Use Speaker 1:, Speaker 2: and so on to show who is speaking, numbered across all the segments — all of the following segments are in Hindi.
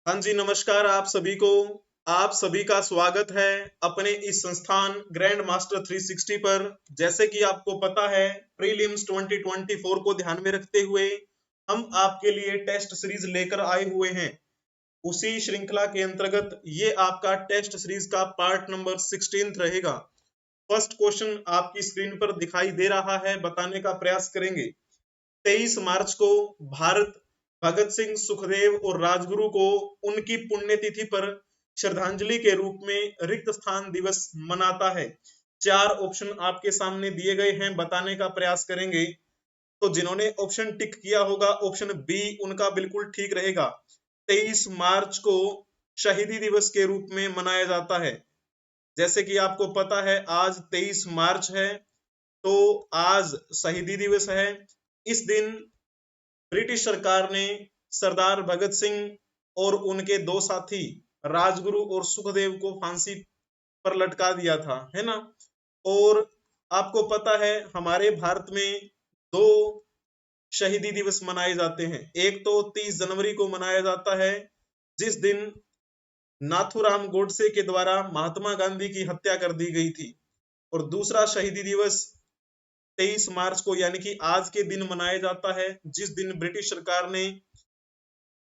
Speaker 1: हाँ जी, नमस्कार आप सभी को। आप सभी का स्वागत है अपने इस संस्थान ग्रैंड मास्टर 360 पर। जैसे कि आपको पता है, प्रीलिम्स 2024 को ध्यान में रखते हुए हम आपके लिए टेस्ट सीरीज लेकर आए हुए हैं। उसी श्रृंखला के अंतर्गत ये आपका टेस्ट सीरीज का पार्ट नंबर 16 रहेगा। फर्स्ट क्वेश्चन आपकी स्क्रीन पर दिखाई दे रहा है, बताने का प्रयास करेंगे। 23 मार्च को भारत भगत सिंह, सुखदेव और राजगुरु को उनकी पुण्यतिथि पर श्रद्धांजलि के रूप में रिक्त स्थान दिवस मनाता है। 4 ऑप्शन आपके सामने दिए गए हैं, बताने का प्रयास करेंगे। तो जिन्होंने ऑप्शन टिक किया होगा, ऑप्शन बी उनका बिल्कुल ठीक रहेगा। 23 मार्च को शहीदी दिवस के रूप में मनाया जाता है। जैसे कि आपको पता है, आज 23 मार्च है, तो आज शहीदी दिवस है। इस दिन ब्रिटिश सरकार ने सरदार भगत सिंह और उनके दो साथी राजगुरु और सुखदेव को फांसी पर लटका दिया था, है ना। और आपको पता है, हमारे भारत में दो शहीदी दिवस मनाए जाते हैं। एक तो 30 जनवरी को मनाया जाता है, जिस दिन नाथूराम गोडसे के द्वारा महात्मा गांधी की हत्या कर दी गई थी। और दूसरा शहीदी दिवस 23 मार्च को यानी कि आज के दिन मनाया जाता है, जिस दिन ब्रिटिश सरकार ने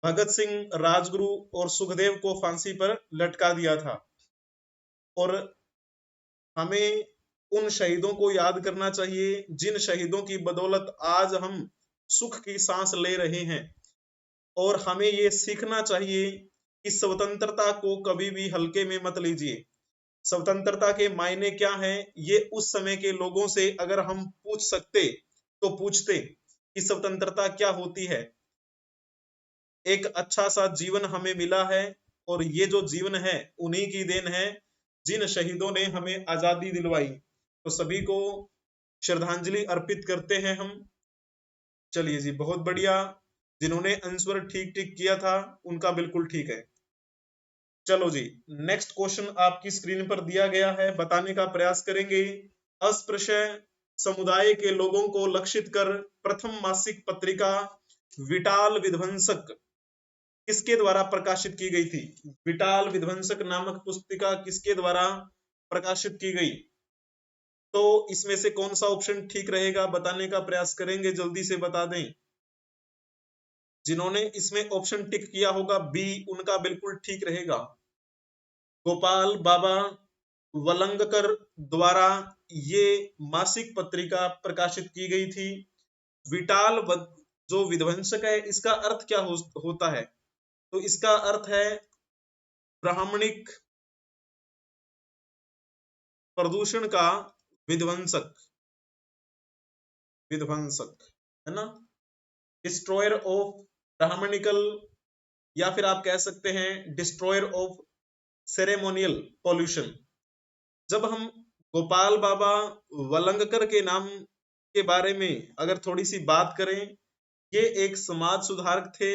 Speaker 1: भगत सिंह, राजगुरु और सुखदेव को फांसी पर लटका दिया था। और हमें उन शहीदों को याद करना चाहिए, जिन शहीदों की बदौलत आज हम सुख की सांस ले रहे हैं। और हमें ये सीखना चाहिए कि स्वतंत्रता को कभी भी हल्के में मत लीजिए। स्वतंत्रता के मायने क्या हैं, ये उस समय के लोगों से अगर हम पूछ सकते तो पूछते कि स्वतंत्रता क्या होती है। एक अच्छा सा जीवन हमें मिला है, और ये जो जीवन है उन्हीं की देन है, जिन शहीदों ने हमें आजादी दिलवाई। तो सभी को श्रद्धांजलि अर्पित करते हैं हम। चलिए जी, बहुत बढ़िया। जिन्होंने आंसर ठीक ठीक किया था उनका बिल्कुल ठीक है। चलो जी, नेक्स्ट क्वेश्चन आपकी स्क्रीन पर दिया गया है, बताने का प्रयास करेंगे। अस्पृश्य समुदाय के लोगों को लक्षित कर प्रथम मासिक पत्रिका विटाल विध्वंसक किसके द्वारा प्रकाशित की गई थी? विटाल विध्वंसक नामक पुस्तिका किसके द्वारा प्रकाशित की गई? तो इसमें से कौन सा ऑप्शन ठीक रहेगा, बताने का प्रयास करेंगे, जल्दी से बता दें। जिन्होंने इसमें ऑप्शन टिक किया होगा बी, उनका बिल्कुल ठीक रहेगा। गोपाल बाबा वलंगकर द्वारा ये मासिक पत्रिका प्रकाशित की गई थी। विटाल जो विध्वंसक है, इसका अर्थ क्या होता है? तो इसका अर्थ है ब्राह्मणिक प्रदूषण का विध्वंसक, विध्वंसक, है ना। डिस्ट्रॉयर ऑफ ब्राह्मणिकल, या फिर आप कह सकते हैं डिस्ट्रॉयर ऑफ सेरेमोनियल पॉल्यूशन। जब हम गोपाल बाबा वलंगकर के नाम के बारे में अगर थोड़ी सी बात करें, ये एक समाज सुधारक थे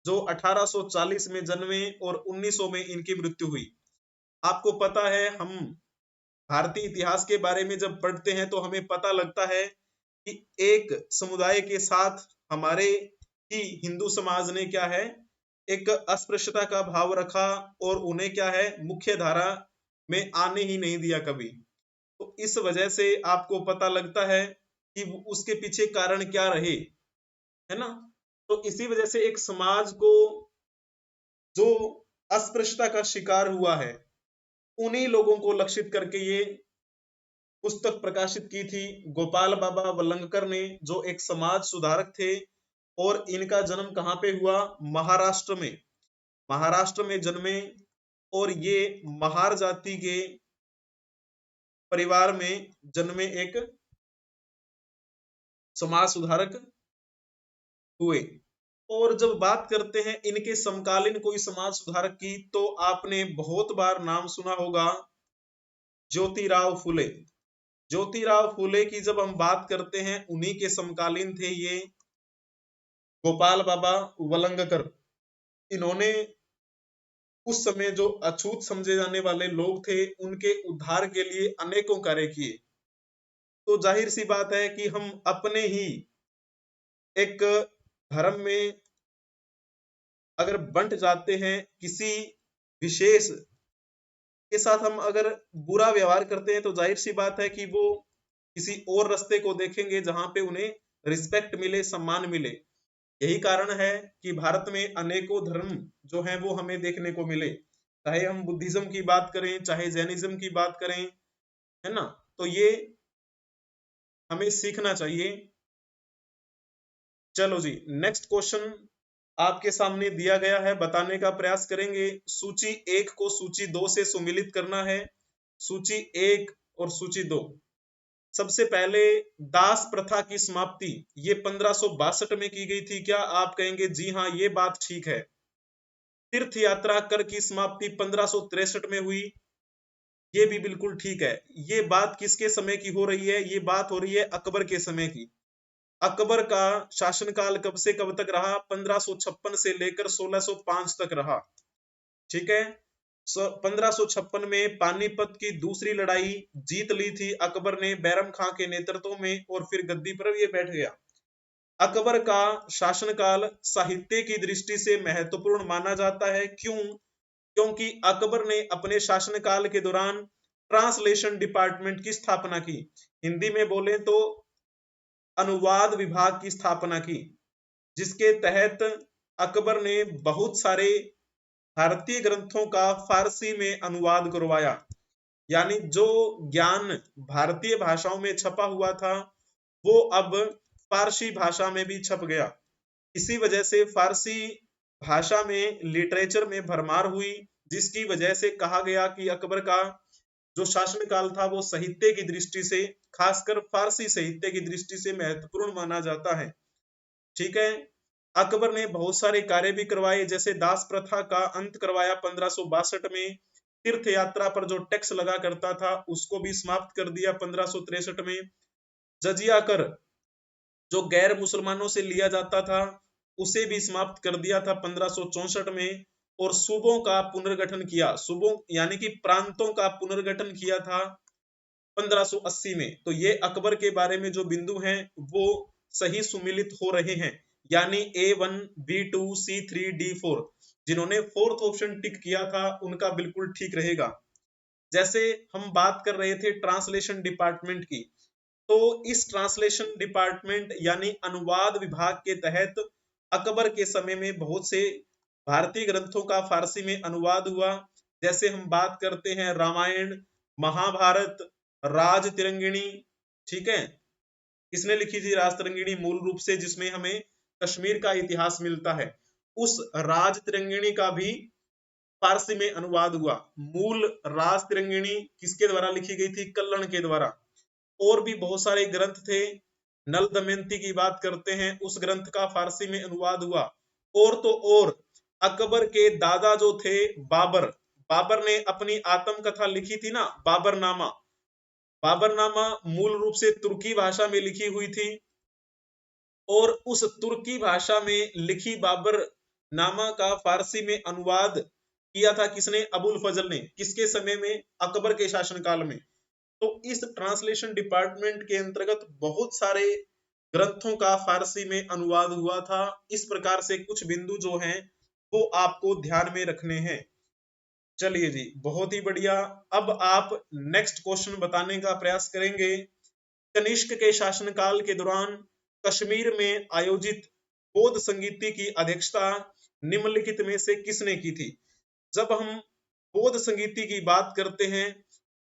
Speaker 1: जो 1840 में जन्मे और 1900 में इनकी मृत्यु हुई। आपको पता है, हम भारतीय इतिहास के बारे में जब पढ़ते हैं तो हमें पता लगता है कि एक समुदाय के साथ हमारे ही हिंदू समाज ने क्या है, एक अस्पृश्यता का भाव रखा और उन्हें क्या है, मुख्य धारा में आने ही नहीं दिया कभी। तो इस वजह से आपको पता लगता है कि उसके पीछे कारण क्या रहे, है ना। तो इसी वजह से एक समाज को जो अस्पृश्यता का शिकार हुआ है, उन्हीं लोगों को लक्षित करके ये पुस्तक प्रकाशित की थी गोपाल बाबा वलंगकर ने, जो एक समाज सुधारक थे। और इनका जन्म कहाँ पे हुआ? महाराष्ट्र में। महाराष्ट्र में जन्मे और ये महार जाति के परिवार में जन्मे एक समाज सुधारक हुए। और जब बात करते हैं इनके समकालीन कोई समाज सुधारक की, तो आपने बहुत बार नाम सुना होगा ज्योतिराव फुले। ज्योतिराव फुले की जब हम बात करते हैं, उन्हीं के समकालीन थे ये गोपाल बाबा वलंगकर। इन्होंने उस समय जो अछूत समझे जाने वाले लोग थे, उनके उद्धार के लिए अनेकों कार्य किए। तो जाहिर सी बात है कि हम अपने ही एक धर्म में अगर बंट जाते हैं, किसी विशेष के साथ हम अगर बुरा व्यवहार करते हैं तो जाहिर सी बात है कि वो किसी और रास्ते को देखेंगे जहां पे उन्हें रिस्पेक्ट मिले, सम्मान मिले। यही कारण है कि भारत में अनेकों धर्म जो हैं वो हमें देखने को मिले, चाहे हम बुद्धिज्म की बात करें, चाहे जैनिज्म की बात करें, है ना। तो ये हमें सीखना चाहिए। चलो जी, नेक्स्ट क्वेश्चन आपके सामने दिया गया है, बताने का प्रयास करेंगे। सूची 1 को सूची 2 से सुमिलित करना है। सूची 1 और सूची 2। सबसे पहले दास प्रथा की समाप्ति ये 1562 में की गई थी क्या? आप कहेंगे जी हाँ, ये बात ठीक है। तीर्थ यात्रा कर की समाप्ति 1563 में हुई, ये भी बिल्कुल ठीक है। ये बात किसके समय की हो रही है? ये बात हो रही है अकबर के समय की। अकबर का शासनकाल कब से कब तक रहा? 1556 से लेकर 1605 तक रहा। ठीक है। 1556 में पानीपत की दूसरी लड़ाई जीत ली थी अकबर ने बैरम खां के नेतृत्व में, और फिर गद्दी पर ये बैठ गया। अकबर का शासनकाल साहित्य की दृष्टि से महत्वपूर्ण माना जाता है। क्यों? क्योंकि अकबर ने अपने शासनकाल के दौरान ट्रांसलेशन डिपार्टमेंट की स्थापना की। हिंदी में बोले तो अनुवाद विभाग की स्थापना की, जिसके तहत अकबर ने बहुत सारे भारतीय ग्रंथों का फारसी में अनुवाद करवाया। यानी जो ज्ञान भारतीय भाषाओं में छपा हुआ था वो अब फारसी भाषा में भी छप गया। इसी वजह से फारसी भाषा में लिटरेचर में भरमार हुई, जिसकी वजह से कहा गया कि अकबर का जो शासनकाल था वो साहित्य की दृष्टि से, खासकर फारसी साहित्य की दृष्टि से महत्वपूर्ण माना जाता है। ठीक है। अकबर ने बहुत सारे कार्य भी करवाए, जैसे दास प्रथा का अंत करवाया 1562 में। तीर्थ यात्रा पर जो टैक्स लगा करता था उसको भी समाप्त कर दिया 1563 में। जजिया कर जो गैर मुसलमानों से लिया जाता था उसे भी समाप्त कर दिया था 1564 में। और सूबों का पुनर्गठन किया, सूबों यानी कि प्रांतों का पुनर्गठन किया था 1580 में। तो ये अकबर के बारे में जो बिंदु हैं वो सही सुमिलित हो रहे हैं, यानी A1, B2, C3, D4। जिन्होंने फोर्थ ऑप्शन टिक किया था उनका बिल्कुल ठीक रहेगा। जैसे हम बात कर रहे थे ट्रांसलेशन डिपार्टमेंट की, तो इस ट्रांसलेशन डिपार्टमेंट यानी अनुवाद विभाग के तहत अकबर के समय में बहुत से भारतीय ग्रंथों का फारसी में अनुवाद हुआ। जैसे हम बात करते हैं रामायण, महाभारत, राज तिरंगिणी। ठीक है। किसने लिखी थी राज तिरंगिणी? मूल रूप से जिसमें हमें कश्मीर का इतिहास मिलता है, उस राज तिरंगिणी का भी फारसी में अनुवाद हुआ। मूल राज तिरंगिणी किसके द्वारा लिखी गई थी? कल्लण के द्वारा। और भी बहुत सारे ग्रंथ थे। नल दमयंती की बात करते हैं, उस ग्रंथ का फारसी में अनुवाद हुआ। और तो और अकबर के दादा जो थे बाबर, बाबर ने अपनी आत्मकथा लिखी थी ना, बाबरनामा। बाबरनामा मूल रूप से तुर्की भाषा में लिखी हुई थी, और उस तुर्की भाषा में लिखी बाबरनामा का फारसी में अनुवाद किया था किसने? अबुल फजल ने। किसके समय में? अकबर के शासनकाल में। तो इस ट्रांसलेशन डिपार्टमेंट के अंतर्गत बहुत सारे ग्रंथों का फारसी में अनुवाद हुआ था। इस प्रकार से कुछ बिंदु जो हैं वो आपको ध्यान में रखने हैं। चलिए जी, बहुत ही बढ़िया। अब आप नेक्स्ट क्वेश्चन बताने का प्रयास करेंगे। कनिष्क के शासनकाल के दौरान कश्मीर में आयोजित बौद्ध संगीति की अध्यक्षता निम्नलिखित में से किसने की थी? जब हम बौद्ध संगीति की बात करते हैं,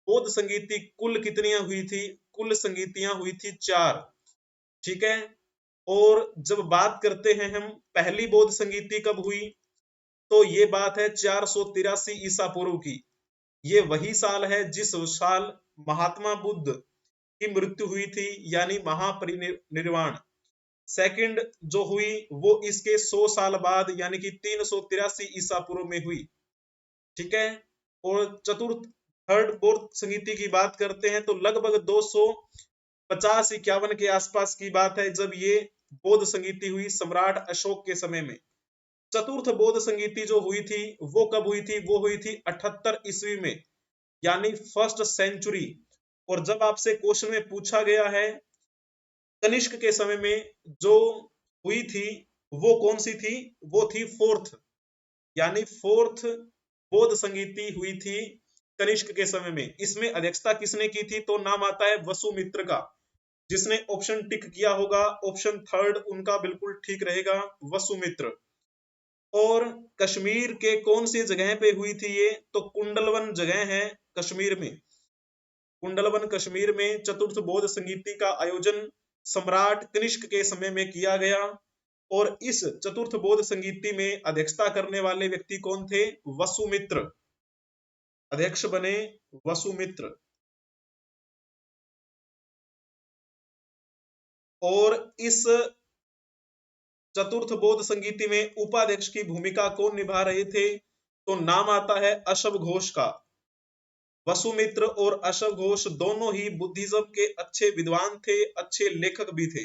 Speaker 1: बौद्ध संगीति कुल कितनी हुई थी? कुल संगीतियां हुई थी 4। ठीक है। और जब बात करते हैं हम पहली बौद्ध संगीति कब हुई, तो ये बात है 483 ईसा पूर्व की। ये वही साल है जिस साल महात्मा बुद्ध की मृत्यु हुई थी, यानी महापरिनिर्वाण। सेकंड जो हुई वो इसके 100 साल बाद यानी कि 383 ईसा पूर्व में हुई। ठीक है। और चतुर्थ थर्ड बौद्ध संगीति की बात करते हैं तो लगभग 250-51 के आसपास की बात है जब ये बौद्ध संगीति हुई सम्राट अशोक के समय में। चतुर्थ बौद्ध संगीति जो हुई थी वो कब हुई थी? वो हुई थी 78 ईस्वी में, यानी फर्स्ट सेंचुरी। और जब आपसे क्वेश्चन में पूछा गया है कनिष्क के समय में जो हुई थी वो कौन सी थी? वो थी फोर्थ यानी फोर्थ बौद्ध संगीति हुई थी कनिष्क के समय में। इसमें अध्यक्षता किसने की थी? तो नाम आता है वसुमित्र का। जिसने ऑप्शन टिक किया होगा, ऑप्शन थर्ड उनका बिल्कुल ठीक रहेगा, वसुमित्र। और कश्मीर के कौन सी जगह पे हुई थी ये? तो कुंडलवन जगह है कश्मीर में। कुंडलवन कश्मीर में चतुर्थ बौद्ध संगीति का आयोजन सम्राट कनिष्क के समय में किया गया। और इस चतुर्थ बौद्ध संगीति में अध्यक्षता करने वाले व्यक्ति कौन थे? वसुमित्र। अध्यक्ष बने वसुमित्र। और इस चतुर्थ बौद्ध संगीति में उपाध्यक्ष की भूमिका कौन निभा रहे थे? तो नाम आता है अशव घोष का। वसुमित्र और अशव घोष दोनों ही बुद्धिज्म के अच्छे विद्वान थे, अच्छे लेखक भी थे।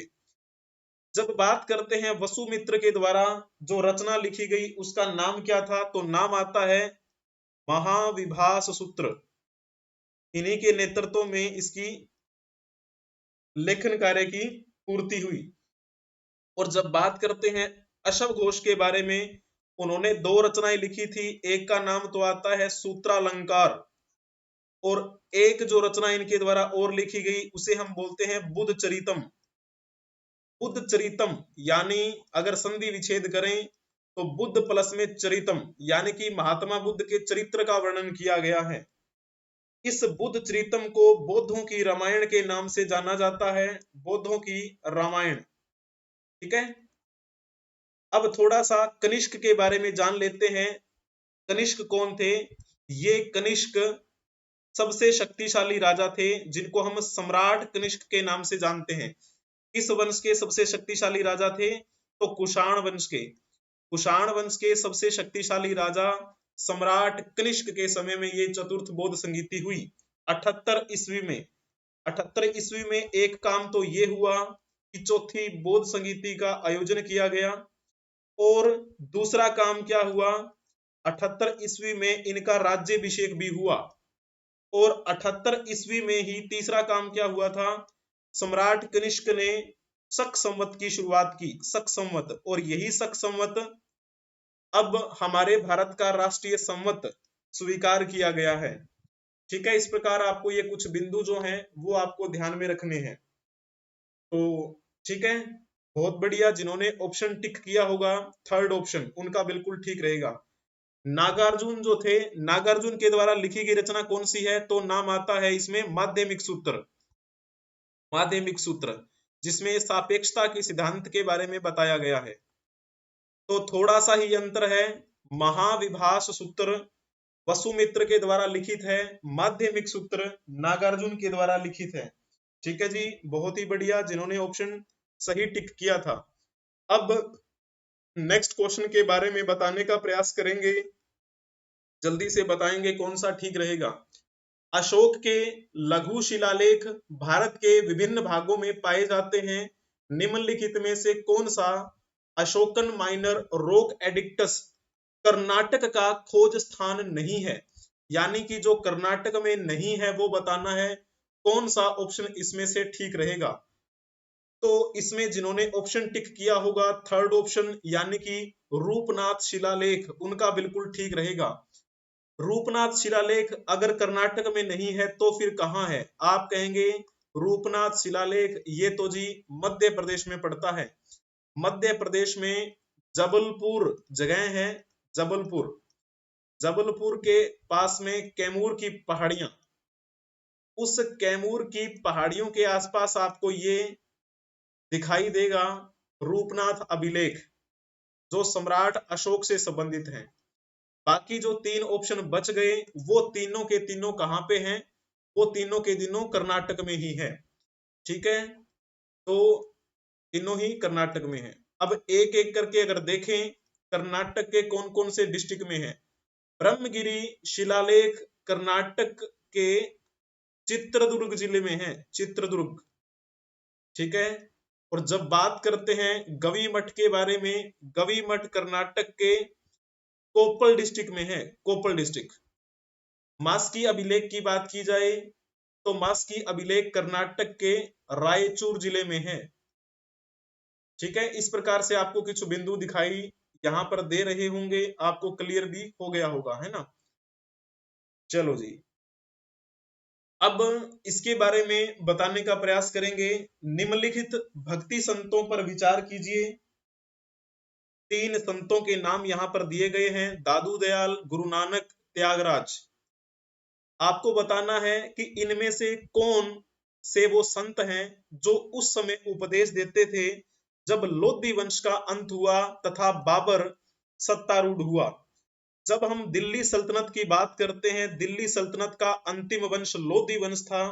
Speaker 1: जब बात करते हैं वसुमित्र के द्वारा जो रचना लिखी गई उसका नाम क्या था? तो नाम आता है महाविभास सूत्र। इन्हीं के नेतृत्व में इसकी लेखन कार्य की पूर्ति हुई। और जब बात करते हैं अशव घोष के बारे में, उन्होंने दो रचनाएं लिखी थी। एक का नाम तो आता है सूत्रालंकार, और एक जो रचना इनके द्वारा और लिखी गई उसे हम बोलते हैं बुद्ध चरितम। बुद्ध चरितम यानी अगर संधि विच्छेद करें तो बुद्ध प्लस में चरितम, यानी कि महात्मा बुद्ध के चरित्र का वर्णन किया गया है। इस बुद्ध चरितम को बौद्धों की रामायण के नाम से जाना जाता है, बौद्धों की रामायण। ठीक है। अब थोड़ा सा कनिष्क के बारे में जान लेते हैं। कनिष्क कौन थे? ये कनिष्क सबसे शक्तिशाली राजा थे, जिनको हम सम्राट कनिष्क के नाम से जानते हैं। किस वंश के सबसे शक्तिशाली राजा थे? तो कुषाण वंश के। कुषाण वंश के सबसे शक्तिशाली राजा सम्राट कनिष्क के समय में ये चतुर्थ बौद्ध संगीति हुई 78 ईस्वी में। 78 ईस्वी में एक काम तो ये हुआ कि चौथी बौद्ध संगीति का आयोजन किया गया। और दूसरा काम क्या हुआ? 78 ईस्वी में इनका राज्याभिषेक भी हुआ। और 78 ईस्वी में ही तीसरा काम क्या हुआ था? सम्राट कनिष्क ने शक संवत की शुरुआत की, शक संवत। और यही शक संवत अब हमारे भारत का राष्ट्रीय संवत स्वीकार किया गया है। ठीक है। इस प्रकार आपको ये कुछ बिंदु जो हैं वो आपको ध्यान में रखने हैं। तो ठीक है, बहुत बढ़िया। जिन्होंने ऑप्शन टिक किया होगा थर्ड ऑप्शन, उनका बिल्कुल ठीक रहेगा। नागार्जुन जो थे, नागार्जुन के द्वारा लिखी गई रचना कौन सी है? तो नाम आता है इसमें माध्यमिक सूत्र। माध्यमिक सूत्र, जिसमें सापेक्षता के सिद्धांत के बारे में बताया गया है। तो थोड़ा सा ही अंतर है। महाविभास सूत्र वसुमित्र के द्वारा लिखित है, माध्यमिक सूत्र नागार्जुन के द्वारा लिखित है। ठीक है जी, बहुत ही बढ़िया, जिन्होंने ऑप्शन सही टिक किया था। अब नेक्स्ट क्वेश्चन के बारे में बताने का प्रयास करेंगे, जल्दी से बताएंगे कौन सा ठीक रहेगा। अशोक के लघु शिलालेख भारत के विभिन्न भागों में पाए जाते हैं। निम्नलिखित में से कौन सा Ashokan minor rock edicts Karnataka का खोज स्थान नहीं है? यानी कि जो कर्नाटक में नहीं है वो बताना है। कौन सा ऑप्शन इसमें से ठीक रहेगा? तो इसमें जिन्होंने ऑप्शन टिक किया होगा थर्ड ऑप्शन, यानी कि रूपनाथ शिलालेख, उनका बिल्कुल ठीक रहेगा। रूपनाथ शिलालेख अगर कर्नाटक में नहीं है तो फिर कहां है? आप कहेंगे रूपनाथ शिलालेख ये तो जी मध्य प्रदेश में पड़ता है। मध्य प्रदेश में जबलपुर जगह है, जबलपुर। जबलपुर के पास में कैमूर की पहाड़ियां, उस कैमूर की पहाड़ियों के आसपास आपको ये दिखाई देगा रूपनाथ अभिलेख, जो सम्राट अशोक से संबंधित है। बाकी जो तीन ऑप्शन बच गए वो तीनों के तीनों कहां पे हैं? वो तीनों के तीनों कर्नाटक में ही है। ठीक है, तो तीनों ही कर्नाटक में है। अब एक एक करके अगर देखें कर्नाटक के कौन कौन से डिस्ट्रिक्ट में है। ब्रह्मगिरी शिलालेख कर्नाटक के चित्रदुर्ग जिले में है, चित्रदुर्ग। ठीक है। और जब बात करते हैं गवी मठ के बारे में, गवी मठ कर्नाटक के कोप्पल डिस्ट्रिक्ट में है, कोप्पल डिस्ट्रिक्ट। मास्की अभिलेख की बात की जाए तो मास्की अभिलेख कर्नाटक के रायचूर जिले में है। ठीक है। इस प्रकार से आपको कुछ बिंदु दिखाई यहाँ पर दे रहे होंगे, आपको क्लियर भी हो गया होगा, है ना। चलो जी, अब इसके बारे में बताने का प्रयास करेंगे। निम्नलिखित भक्ति संतों पर विचार कीजिए। 3 संतों के नाम यहाँ पर दिए गए हैं, दादू दयाल, गुरु नानक, त्यागराज। आपको बताना है कि इनमें से कौन से वो संत हैं जो उस समय उपदेश देते थे जब लोधी वंश का अंत हुआ तथा बाबर सत्तारूढ़ हुआ। जब हम दिल्ली सल्तनत की बात करते हैं, दिल्ली सल्तनत का अंतिम वंश लोधी वंश था।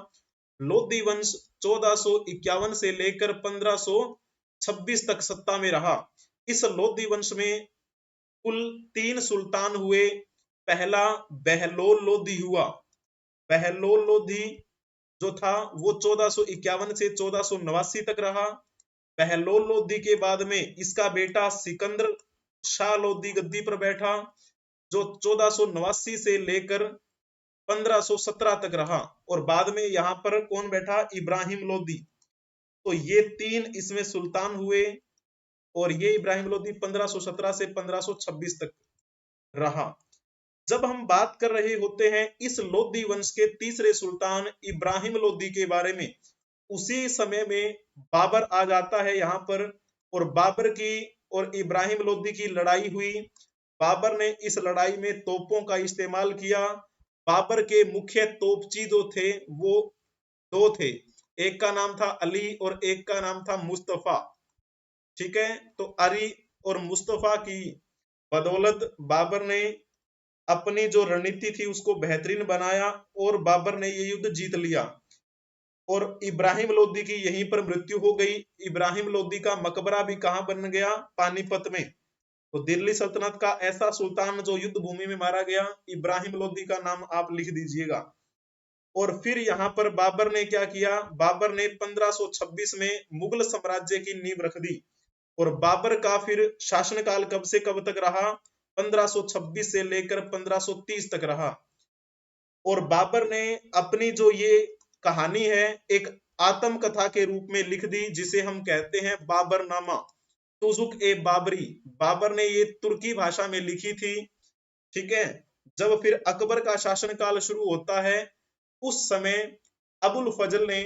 Speaker 1: लोधी वंश 1451 से लेकर 1526 तक सत्ता में रहा। इस लोधी वंश में कुल 3 सुल्तान हुए। पहला बहलोल लोधी हुआ। बहलोल लोधी जो था वो 1451 से 1489 तक रहा। बहलोल लोधी के बाद में इसका बेटा सिकंदर शाह लोधी गद्दी पर बैठा, जो 1489 से लेकर 1517 तक रहा। और बाद में यहाँ पर कौन बैठा, इब्राहिम लोधी। तो ये 3 इसमें सुल्तान हुए और ये इब्राहिम लोधी 1517 से 1526 तक रहा। जब हम बात कर रहे होते हैं इस लोधी वंश के तीसरे सुल्तान इब्राहिम लोधी के बारे में, उसी समय में बाबर आ जाता है यहाँ पर, और बाबर की और इब्राहिम लोधी की लड़ाई हुई। बाबर ने इस लड़ाई में तोपों का इस्तेमाल किया। बाबर के मुख्य तोपची जो थे वो 2 थे, एक का नाम था अली और एक का नाम था मुस्तफा। ठीक है, तो अली और मुस्तफा की बदौलत बाबर ने अपनी जो रणनीति थी उसको बेहतरीन बनाया और बाबर ने ये युद्ध जीत लिया। और इब्राहिम लोधी की यहीं पर मृत्यु हो गई। इब्राहिम लोधी का मकबरा भी कहां बन गया, पानीपत में। तो दिल्ली सल्तनत का ऐसा सुल्तान जो युद्ध भूमि में मारा गया, इब्राहिम लोधी का नाम आप लिख दीजिएगा। और फिर यहाँ पर बाबर ने क्या किया, बाबर ने 1526 में मुगल साम्राज्य की नींव रख दी। और बाबर का फिर शासनकाल कब से कब तक रहा, 1526 से लेकर 1530 तक रहा। और बाबर ने अपनी जो ये कहानी है एक आत्मकथा के रूप में लिख दी, जिसे हम कहते हैं बाबरनामा, तुजुक ए बाबरी। बाबर ने ये तुर्की भाषा में लिखी थी। ठीक है, जब फिर अकबर का शासनकाल शुरू होता है, उस समय अबुल फजल ने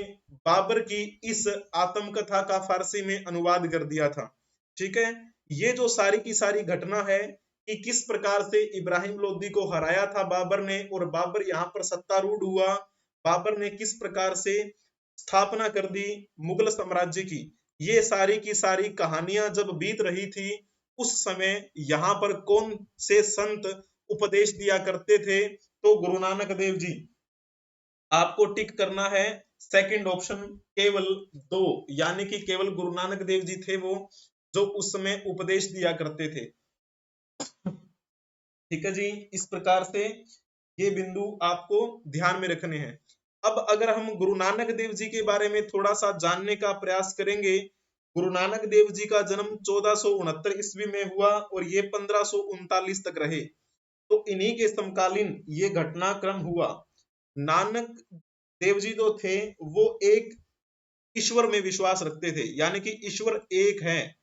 Speaker 1: बाबर की इस आत्मकथा का फारसी में अनुवाद कर दिया था। ठीक है, ये जो सारी की सारी घटना है कि किस प्रकार से इब्राहिम लोधी को हराया था बाबर ने, और बाबर यहाँ पर सत्तारूढ़ हुआ, बाबर ने किस प्रकार से स्थापना कर दी मुगल साम्राज्य की, ये सारी की सारी कहानियां जब बीत रही थी, उस समय यहाँ पर कौन से संत उपदेश दिया करते थे, तो गुरु नानक देव जी। आपको टिक करना है सेकंड ऑप्शन, केवल 2, यानी कि केवल गुरु नानक देव जी थे वो जो उस समय उपदेश दिया करते थे। ठीक है जी, इस प्रकार से ये बिंदु आपको ध्यान में रखने हैं। अब अगर हम गुरु नानक देव जी के बारे में थोड़ा सा जानने का प्रयास करेंगे, गुरु नानक देव जी का जन्म 1469 ईस्वी में हुआ और ये 1539 तक रहे। तो इन्हीं के समकालीन ये घटनाक्रम हुआ। नानक देव जी जो थे वो एक ईश्वर में विश्वास रखते थे, यानी कि ईश्वर एक है।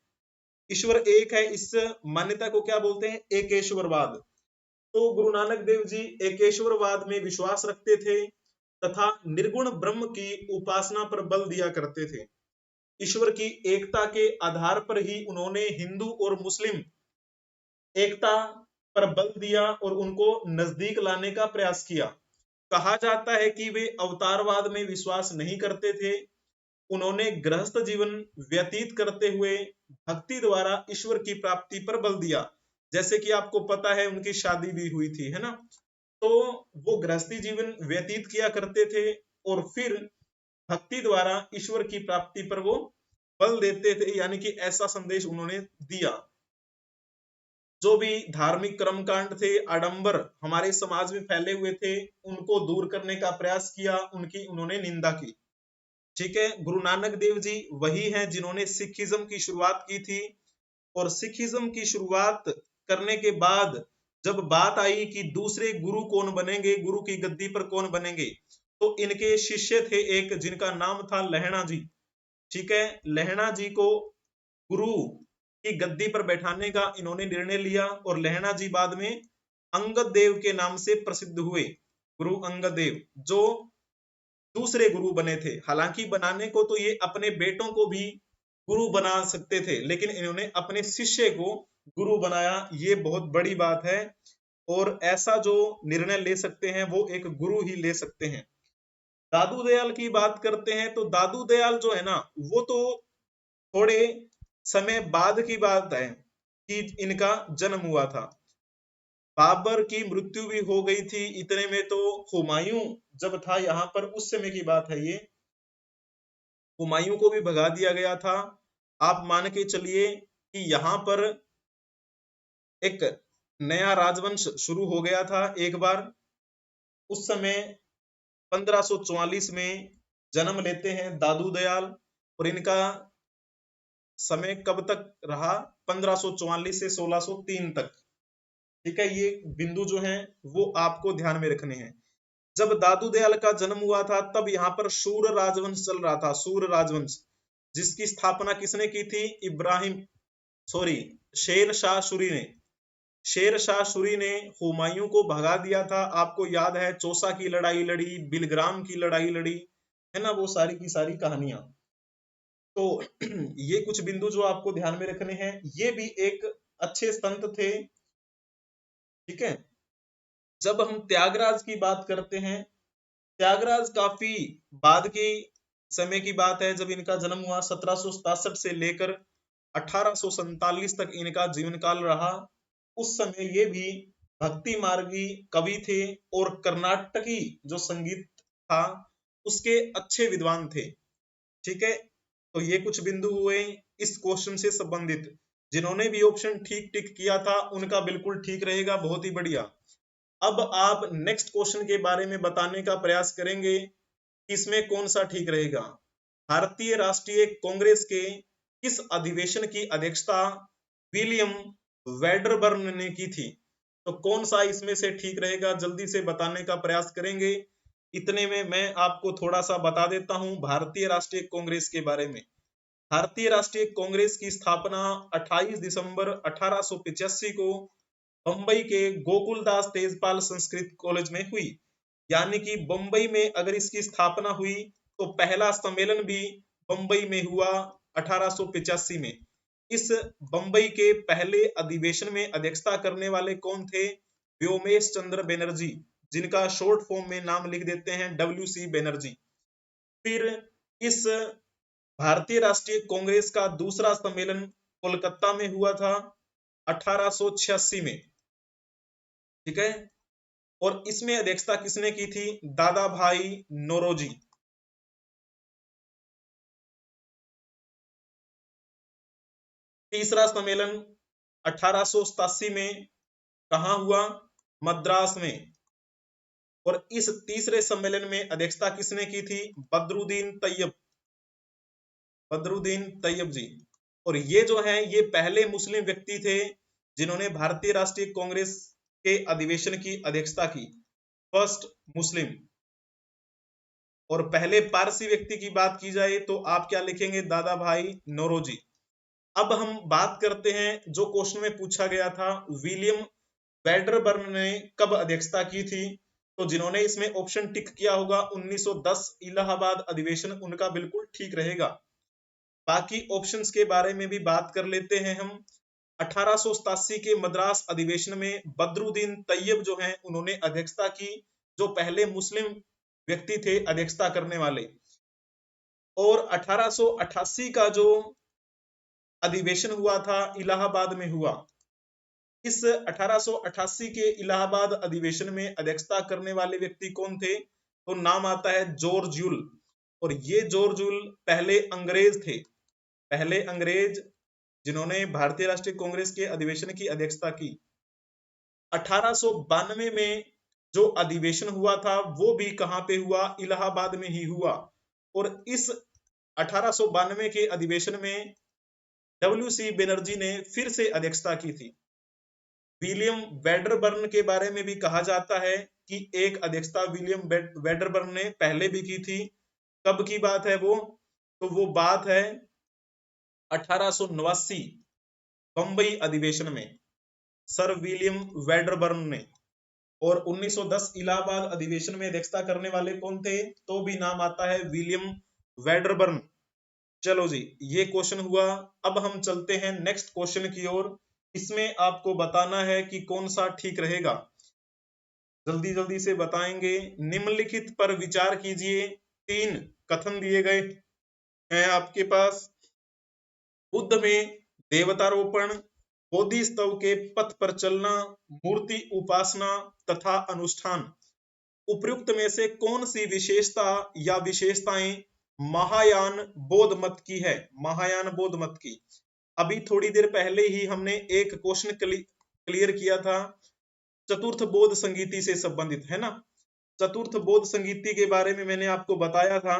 Speaker 1: ईश्वर एक है, इस मान्यता को क्या बोलते हैं, एकेश्वरवाद। तो गुरु नानक देव जी एकेश्वरवाद में विश्वास रखते थे तथा निर्गुण ब्रह्म की उपासना पर बल दिया करते थे। ईश्वर की एकता के आधार पर ही उन्होंने हिंदू और मुस्लिम एकता पर बल दिया और उनको नजदीक लाने का प्रयास किया। कहा जाता है कि वे अवतारवाद में विश्वास नहीं करते थे। उन्होंने गृहस्थ जीवन व्यतीत करते हुए भक्ति द्वारा ईश्वर की प्राप्ति पर बल दिया। जैसे कि आपको पता है उनकी शादी भी हुई थी, है ना। तो वो गृहस्थी जीवन व्यतीत किया करते थे और फिर भक्ति द्वारा ईश्वर की प्राप्ति पर वो बल देते थे, यानी कि ऐसा संदेश उन्होंने दिया। जो भी धार्मिक कर्मकांड थे, आडंबर हमारे समाज में फैले हुए थे, उनको दूर करने का प्रयास किया, उनकी उन्होंने निंदा की। ठीक है, गुरु नानक देव जी वही हैं जिन्होंने सिखिज्म की शुरुआत की थी। और सिखिज्म की शुरुआत करने के बाद जब बात आई कि दूसरे गुरु कौन बनेंगे, गुरु की गद्दी पर कौन बनेंगे, तो इनके शिष्य थे एक जिनका नाम था लहणा जी। ठीक है, लहणा जी को गुरु की गद्दी पर बैठाने का इन्होंने निर्णय लिया और लहणा जी बाद में अंगद देव के नाम से प्रसिद्ध हुए। गुरु अंगद देव जो दूसरे गुरु बने थे। हालांकि बनाने को तो ये अपने बेटों को भी गुरु बना सकते थे, लेकिन इन्होंने अपने शिष्य को गुरु बनाया, ये बहुत बड़ी बात है। और ऐसा जो निर्णय ले सकते हैं वो एक गुरु ही ले सकते हैं। दादू दयाल की बात करते हैं तो दादू दयाल जो है ना, वो तो थोड़े समय बाद की बात है कि इनका जन्म हुआ था। बाबर की मृत्यु भी हो गई थी इतने में, तो हुमायूं जब था यहाँ पर, उस समय की बात है ये, हुमायूं को भी भगा दिया गया था। आप मान के चलिए कि यहाँ पर एक नया राजवंश शुरू हो गया था एक बार। उस समय 1544 में जन्म लेते हैं दादू दयाल, और इनका समय कब तक रहा, 1544 से 1603 तक। ठीक है, ये बिंदु जो हैं वो आपको ध्यान में रखने हैं। जब दादू दयाल का जन्म हुआ था तब यहाँ पर सूर राजवंश चल रहा था, सूर राजवंश, जिसकी स्थापना किसने की थी, शेर शाह सूरी ने। शेर शाह सूरी ने हुमायूं को भगा दिया था। आपको याद है चौसा की लड़ाई लड़ी, बिलग्राम की लड़ाई लड़ी, है ना, वो सारी की सारी कहानियां। तो ये कुछ बिंदु जो आपको ध्यान में रखने हैं। ये भी एक अच्छे संत थे। ठीक है, जब हम त्यागराज की बात करते हैं, त्यागराज काफी बाद के समय की बात है जब इनका जन्म हुआ। 1767 से लेकर 1847 तक इनका जीवन काल रहा। उस समय ये भी भक्ति मार्गी कवि थे और कर्नाटकी जो संगीत था उसके अच्छे विद्वान थे। ठीक है, तो ये कुछ बिंदु हुए इस क्वेश्चन से संबंधित। जिन्होंने भी ऑप्शन ठीक टिक किया था उनका बिल्कुल ठीक रहेगा, बहुत ही बढ़िया। अब आप नेक्स्ट क्वेश्चन के बारे में बताने का प्रयास करेंगे कि इसमें कौन सा ठीक रहेगा। भारतीय राष्ट्रीय कांग्रेस के किस अधिवेशन की अध्यक्षता विलियम वेडरबर्न ने की थी? तो कौन सा इसमें से ठीक रहेगा, जल्दी से बताने का प्रयास करेंगे। इतने में मैं आपको थोड़ा सा बता देता हूं भारतीय राष्ट्रीय कांग्रेस के बारे में। भारतीय राष्ट्रीय कांग्रेस की स्थापना 28 दिसंबर 1885 को बंबई के गोकुलदास तेजपाल संस्कृत कॉलेज में हुई। यानी कि बंबई में अगर इसकी स्थापना हुई तो पहला सम्मेलन भी बंबई में हुआ 1885 में। इस बंबई के पहले अधिवेशन में अध्यक्षता करने वाले कौन थे? व्योमेश चंद्र बनर्जी, जिनका शॉर्ट फॉर्म में नाम लिख देते हैं WC बनर्जी। फिर इस भारतीय राष्ट्रीय कांग्रेस का दूसरा सम्मेलन कोलकाता में हुआ था 1886 में। ठीक है, और इसमें अध्यक्षता किसने की थी? दादा भाई नौरोजी। तीसरा सम्मेलन 1887 में कहा हुआ? मद्रास में। और इस तीसरे सम्मेलन में अध्यक्षता किसने की थी? बदरुद्दीन तैयब जी। और ये जो है ये पहले मुस्लिम व्यक्ति थे जिन्होंने भारतीय राष्ट्रीय कांग्रेस के अधिवेशन की अध्यक्षता की, फर्स्ट मुस्लिम। और पहले पारसी व्यक्ति की बात की जाए तो आप क्या लिखेंगे? दादा भाई नौरोजी। अब हम बात करते हैं जो क्वेश्चन में पूछा गया था, विलियम वेडरबर्न ने कब अध्यक्षता की थी? तो जिन्होंने इसमें ऑप्शन टिक किया होगा 1910 इलाहाबाद अधिवेशन, उनका बिल्कुल ठीक रहेगा। बाकी ऑप्शंस के बारे में भी बात कर लेते हैं हम। 1887 के मद्रास अधिवेशन में बदरुद्दीन तैयब जो हैं उन्होंने अध्यक्षता की, जो पहले मुस्लिम व्यक्ति थे अध्यक्षता करने वाले। और 1888 का जो अधिवेशन हुआ था इलाहाबाद में हुआ। इस 1888 के इलाहाबाद अधिवेशन में अध्यक्षता करने वाले व्यक्ति कौन थे? तो नाम आता है जॉर्ज यूल। और ये जॉर्ज यूल पहले अंग्रेज थे, पहले अंग्रेज जिन्होंने भारतीय राष्ट्रीय कांग्रेस के अधिवेशन की अध्यक्षता की। 1892 में जो अधिवेशन हुआ था वो भी कहां पे हुआ? इलाहाबाद में ही हुआ। और इस 1892 के अधिवेशन में WC बनर्जी ने फिर से अध्यक्षता की थी। विलियम वेडरबर्न के बारे में भी कहा जाता है कि एक अध्यक्षता विलियम वेडरबर्न ने पहले भी की थी। कब की बात है वो? तो वो बात है 1889 बंबई अधिवेशन में सर विलियम वेडरबर्न ने, और 1910 इलाहाबाद अधिवेशन में अध्यक्षता करने वाले कौन थे, तो भी नाम आता है विलियम वेडरबर्न। चलो जी, ये क्वेश्चन हुआ। अब हम चलते हैं नेक्स्ट क्वेश्चन की ओर। इसमें आपको बताना है कि कौन सा ठीक रहेगा, जल्दी जल्दी से बताएंगे। निम्नलिखित पर विचार कीजिए। 3 कथन दिए गए हैं आपके पास। बुद्ध में देवतारोपण, बोधिसत्व के पथ पर चलना, मूर्ति उपासना तथा अनुष्ठान, उपयुक्त में से कौन सी विशेषता या विशेषताएं महायान बौद्ध मत की है? महायान बौद्ध मत की। अभी थोड़ी देर पहले ही हमने एक क्वेश्चन क्लियर किया था, चतुर्थ बौद्ध संगीति से संबंधित, है ना। चतुर्थ बौद्ध संगीति के बारे में मैंने आपको बताया था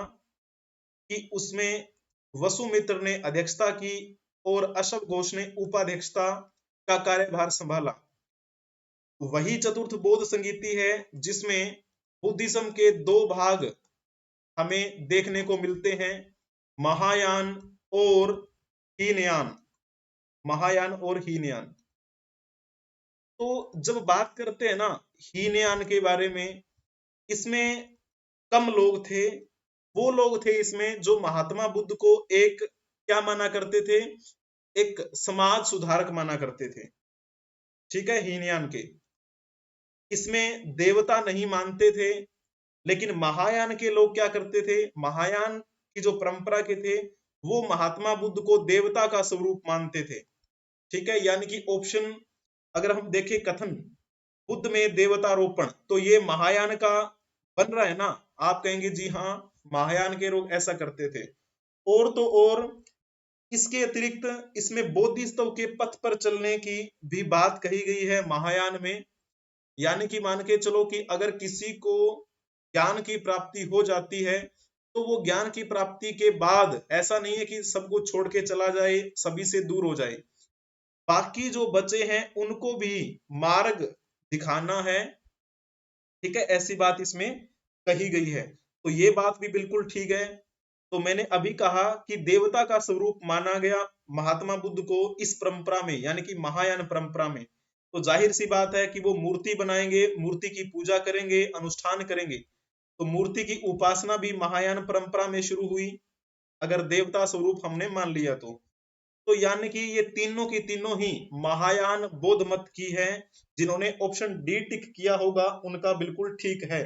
Speaker 1: कि उसमें वसुमित्र ने अध्यक्षता की और अशोक घोष ने उपाध्यक्षता का कार्यभार संभाला। वही चतुर्थ बौद्ध संगीति है जिसमें बुद्धिज्म के 2 भाग हमें देखने को मिलते हैं, महायान और हीनयान। महायान और हीनयान। तो जब बात करते हैं ना हीनयान के बारे में, इसमें कम लोग थे। वो लोग थे इसमें जो महात्मा बुद्ध को एक क्या माना करते थे, एक समाज सुधारक माना करते थे। ठीक है, हीनयान के इसमें देवता नहीं मानते थे। लेकिन महायान के लोग क्या करते थे, महायान की जो परंपरा के थे वो महात्मा बुद्ध को देवता का स्वरूप मानते थे। ठीक है, यानी कि ऑप्शन अगर हम देखें कथन बुद्ध में देवतारोपण, तो ये महायान का बन रहा है ना। आप कहेंगे जी हाँ, महायान के लोग ऐसा करते थे। और तो और इसके अतिरिक्त इसमें बोधिसत्व के पथ पर चलने की भी बात कही गई है महायान में। यानी कि मान के चलो कि अगर किसी को ज्ञान की प्राप्ति हो जाती है तो वो ज्ञान की प्राप्ति के बाद ऐसा नहीं है कि सब कुछ छोड़ के चला जाए, सभी से दूर हो जाए। बाकी जो बचे हैं उनको भी मार्ग दिखाना है। ठीक है, ऐसी बात इसमें कही गई है। तो ये बात भी बिल्कुल ठीक है। तो मैंने अभी कहा कि देवता का स्वरूप माना गया महात्मा बुद्ध को इस परंपरा में, यानी कि महायान परंपरा में। तो जाहिर सी बात है कि वो मूर्ति बनाएंगे, मूर्ति की पूजा करेंगे, अनुष्ठान करेंगे। तो मूर्ति की उपासना भी महायान परंपरा में शुरू हुई, अगर देवता स्वरूप हमने मान लिया तो यानी कि ये तीनों की तीनों ही महायान बौद्ध मत की है। जिन्होंने ऑप्शन डी टिक किया होगा उनका बिल्कुल ठीक है।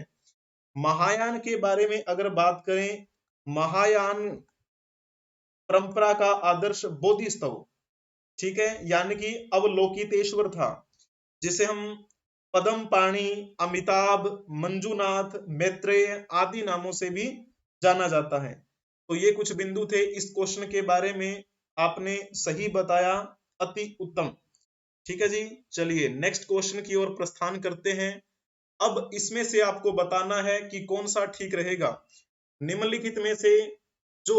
Speaker 1: महायान के बारे में अगर बात करें, महायान परंपरा का आदर्श बोधिसत्व, ठीक है, यानी कि अवलोकितेश्वर था, जिसे हम पदम पाणी, अमिताभ, मंजुनाथ, मैत्रेय आदि नामों से भी जाना जाता है। तो ये कुछ बिंदु थे इस क्वेश्चन के बारे में, आपने सही बताया, अति उत्तम। ठीक है जी, चलिए नेक्स्ट क्वेश्चन की ओर प्रस्थान करते हैं। अब इसमें से आपको बताना है कि कौन सा ठीक रहेगा। निम्नलिखित में से जो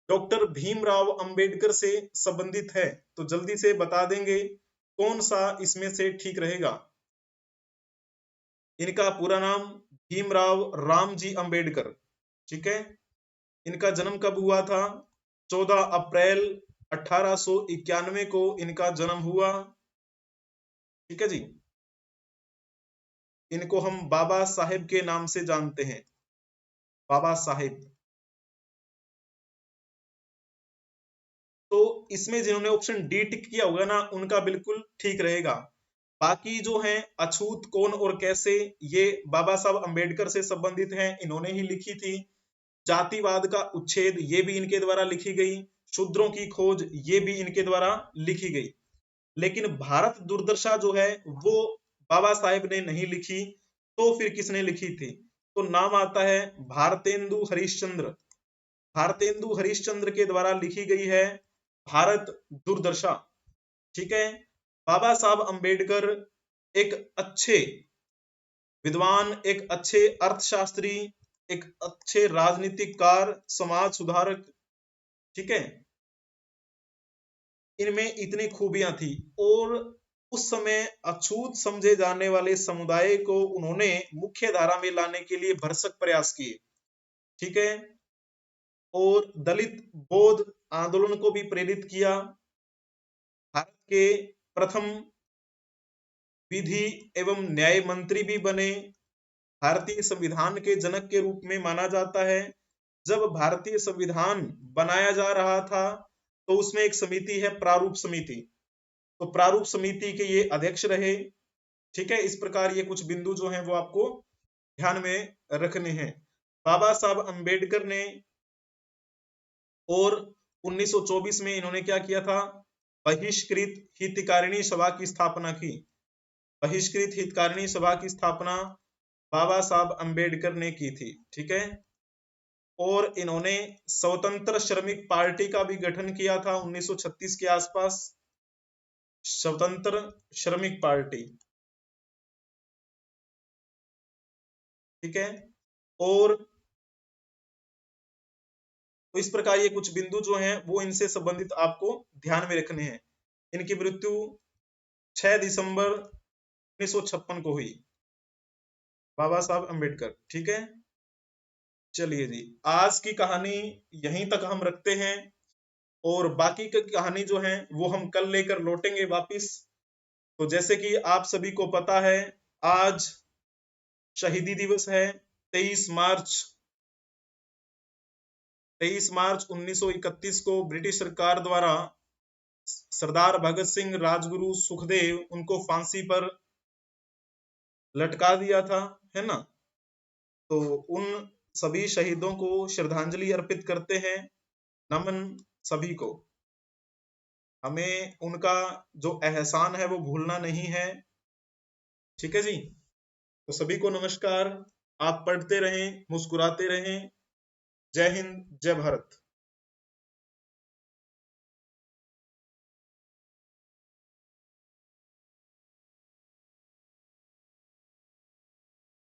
Speaker 1: डॉक्टर भीमराव अंबेडकर से संबंधित है, तो जल्दी से बता देंगे कौन सा इसमें से ठीक रहेगा। इनका पूरा नाम भीमराव रामजी अंबेडकर। ठीक है, इनका जन्म कब हुआ था? 14 अप्रैल 1891 को इनका जन्म हुआ। ठीक है जी, इनको हम बाबा साहेब के नाम से जानते हैं, बाबा साहेब। तो इसमें जिन्होंने ऑप्शन डी टिक किया होगा ना उनका बिल्कुल ठीक रहेगा। बाकी जो हैं अछूत, कौन और कैसे, ये बाबा साहब अंबेडकर से संबंधित हैं, इन्होंने ही लिखी थी। जातिवाद का उच्छेद, ये भी इनके द्वारा लिखी गई। शूद्रों की खोज, ये भी इनके द्वारा लिखी गई। लेकिन भारत दुर्दशा जो है वो बाबा साहेब ने नहीं लिखी, तो फिर किसने लिखी थी? तो नाम आता है भारतेंदु हरिश्चंद्र। भारतेंदु हरिश्चंद्र के द्वारा लिखी गई है भारत दुर्दशा। ठीक है, बाबा साहब अंबेडकर एक अच्छे विद्वान, एक अच्छे अर्थशास्त्री, एक अच्छे राजनीतिककार, समाज सुधारक। ठीक है, इनमें इतनी खूबियां थी और उस समय अछूत समझे जाने वाले समुदाय को उन्होंने मुख्य धारा में लाने के लिए भरसक प्रयास किए। ठीक है, और दलित बौद्ध आंदोलन को भी प्रेरित किया। भारत के प्रथम विधि एवं न्याय मंत्री भी बने। भारतीय संविधान के जनक के रूप में माना जाता है। जब भारतीय संविधान बनाया जा रहा था तो उसमें एक समिति है प्रारूप समिति, तो प्रारूप समिति के ये अध्यक्ष रहे। ठीक है, इस प्रकार ये कुछ बिंदु जो हैं वो आपको ध्यान में रखने हैं। बाबा साहब अंबेडकर ने और 1924 में इन्होंने क्या किया था, बहिष्कृत हितकारिणी सभा की स्थापना की। बहिष्कृत हितकारिणी सभा की स्थापना बाबा साहब अंबेडकर ने की थी। ठीक है, और इन्होंने स्वतंत्र श्रमिक पार्टी का भी गठन किया था 1936 के आसपास, स्वतंत्र श्रमिक पार्टी। ठीक है, और तो इस प्रकार ये कुछ बिंदु जो हैं वो इनसे संबंधित आपको ध्यान में रखने हैं। इनकी मृत्यु 6 दिसंबर 1956 को हुई, बाबा साहब अंबेडकर। ठीक है, चलिए जी, आज की कहानी यहीं तक हम रखते हैं और बाकी की कहानी जो है वो हम कल लेकर लौटेंगे वापिस। तो जैसे कि आप सभी को पता है, आज शहीदी दिवस है 23 मार्च 1931 को ब्रिटिश सरकार द्वारा सरदार भगत सिंह, राजगुरु सुखदेव, उनको फांसी पर लटका दिया था, है ना। तो उन सभी शहीदों को श्रद्धांजलि अर्पित करते हैं, नमन सभी को। हमें उनका जो एहसान है वो भूलना नहीं है। ठीक है जी, तो सभी को नमस्कार। आप पढ़ते रहें, मुस्कुराते रहें। जय हिंद, जय भारत।